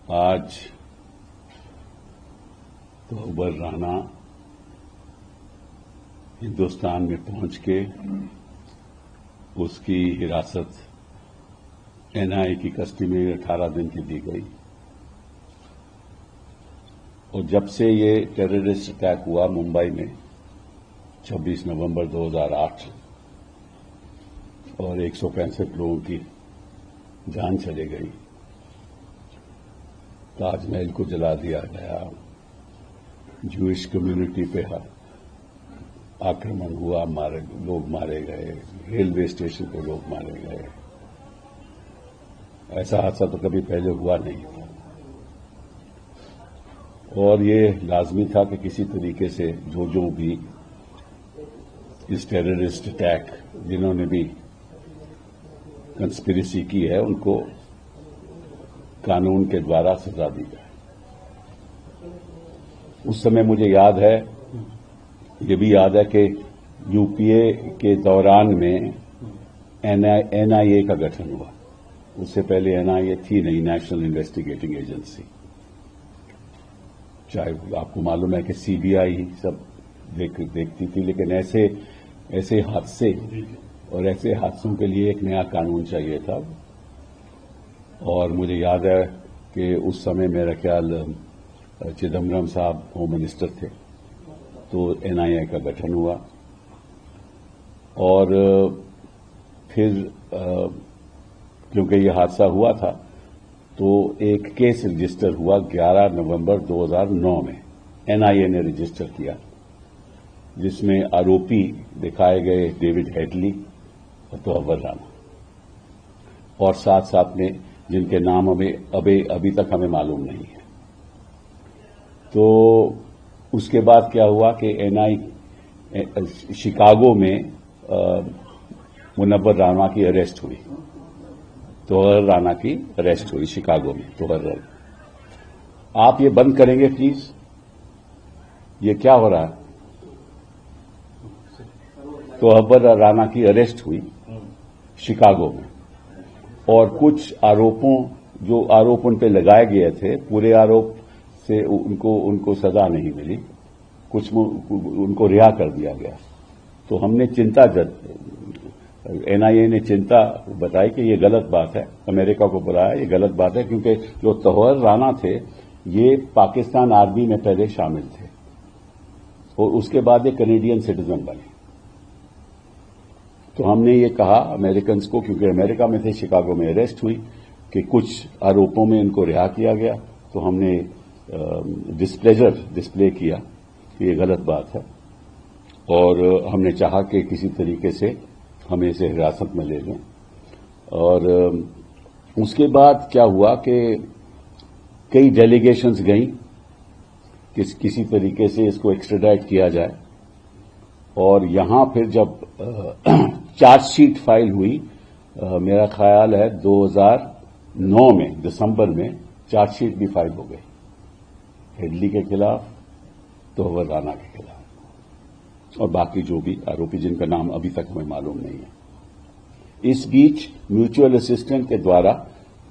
آج توبر رانا ہندوستان میں پہنچ کے اس کی حراست این آئی کی کسٹڈی میں 18 دن کی دی گئی، اور جب سے یہ ٹیررسٹ اٹیک ہوا ممبئی میں 26 نومبر 2008 اور 165 لوگوں کی جان چلی گئی، تاج محل کو جلا دیا گیا، جوئش کمیونٹی پہ آکرمن ہوا، لوگ مارے گئے، ریلوے اسٹیشن پہ لوگ مارے گئے، ایسا حادثہ تو کبھی پہلے ہوا نہیں تھا، اور یہ لازمی تھا کہ کسی طریقے سے جو بھی اس ٹیررسٹ اٹیک جنہوں نے بھی کنسپریسی کی ہے ان کو قانون کے دوارا سزا دی جائے۔ اس سمے مجھے یاد ہے، یہ بھی یاد ہے کہ یو پی اے کے دوران میں این آئی اے کا گٹھن ہوا، اس سے پہلے این آئی اے تھی نہیں، نیشنل انویسٹیگیٹنگ ایجنسی، چاہے آپ کو معلوم ہے کہ سی بی آئی سب دیکھتی تھی، لیکن ایسے حادثے اور ایسے حادثوں کے لیے ایک نیا قانون چاہیے تھا، اور مجھے یاد ہے کہ اس سمے میرا خیال چدمبرم صاحب ہوم منسٹر تھے، تو این آئی اے کا گٹھن ہوا، اور پھر کیونکہ یہ حادثہ ہوا تھا تو ایک کیس رجسٹر ہوا 11 نومبر 2009 میں، این آئی اے نے رجسٹر کیا، جس میں آروپی دکھائے گئے ڈیوڈ ہیڈلی اور توبر رانا، اور ساتھ میں جن کے نام ابھی تک ہمیں معلوم نہیں ہے۔ تو اس کے بعد کیا ہوا کہ این آئی شکاگو میں منور رانا کی اریسٹ ہوئی، توبر رانا کی اریسٹ ہوئی شکاگو میں۔ توبر رانا، آپ یہ بند کریں گے پلیز؟ یہ کیا ہو رہا ہے؟ توبر رانا کی اریسٹ ہوئی شکاگو میں، اور کچھ آروپوں جو آروپ ان پہ لگائے گئے تھے، پورے آروپ سے ان کو سزا نہیں ملی، کچھ ان کو رہا کر دیا گیا۔ تو ہم نے این آئی اے نے چنتا بتائی کہ یہ غلط بات ہے، امریکہ کو بلایا، یہ غلط بات ہے، کیونکہ جو توبر رانا تھے یہ پاکستان آرمی میں پہلے شامل تھے، اور اس کے بعد یہ کینیڈین سٹیزن بنے۔ تو ہم نے یہ کہا امریکنز کو، کیونکہ امریکہ میں تھے، شکاگو میں اریسٹ ہوئی، کہ کچھ آروپوں میں ان کو رہا کیا گیا، تو ہم نے ڈسپلے کیا کہ یہ غلط بات ہے، اور ہم نے چاہا کہ کسی طریقے سے ہمیں اسے حراست میں لے لیں۔ اور اس کے بعد کیا ہوا کہ کئی ڈیلیگیشنز گئیں کہ کسی طریقے سے اس کو ایکسٹریڈائٹ کیا جائے، اور یہاں پھر جب چارج شیٹ فائل ہوئی، میرا خیال ہے 2009 میں دسمبر میں چارج شیٹ بھی فائل ہو گئی ہیڈلی کے خلاف، توبر رانا کے خلاف، اور باقی جو بھی آروپی جن کا نام ابھی تک ہمیں معلوم نہیں ہے۔ اس بیچ میوچل اسسٹنٹ کے دوارا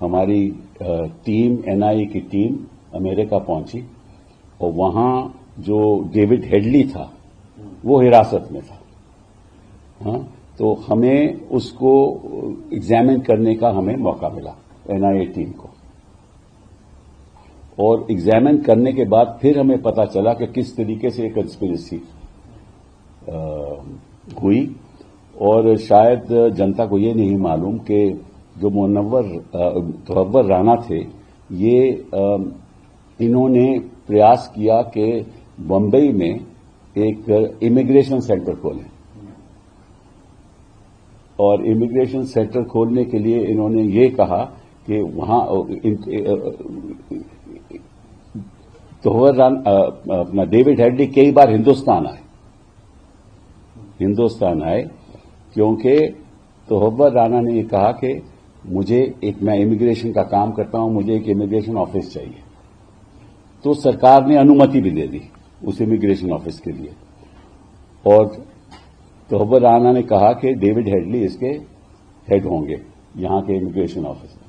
ہماری ٹیم، این آئی اے کی ٹیم امریکہ پہنچی، اور وہاں جو ڈیوڈ ہیڈلی تھا وہ حراست میں تھا، ہاں، تو ہمیں اس کو ایگزامن کرنے کا ہمیں موقع ملا، این آئی اے ٹیم کو، اور ایگزامن کرنے کے بعد پھر ہمیں پتا چلا کہ کس طریقے سے یہ کنسپریسی ہوئی، اور شاید جنتا کو یہ نہیں معلوم کہ جو توبر رانا تھے، یہ انہوں نے پریاس کیا کہ بمبئی میں ایک امیگریشن سینٹر کھولیں، اور امیگریشن سینٹر کھولنے کے لیے انہوں نے یہ کہا کہ وہاں توبر رانا اپنا ڈیوڈ ہیڈلی کئی بار ہندوستان آئے کیونکہ توبر رانا نے یہ کہا کہ میں امیگریشن کا کام کرتا ہوں، مجھے ایک امیگریشن آفس چاہیے، تو سرکار نے انومتی بھی دے دی اس امیگریشن آفس کے لیے، اور توبر رانا نے کہا کہ ڈیوڈ ہیڈلی اس کے ہیڈ ہوں گے یہاں کے امیگریشن آفس میں۔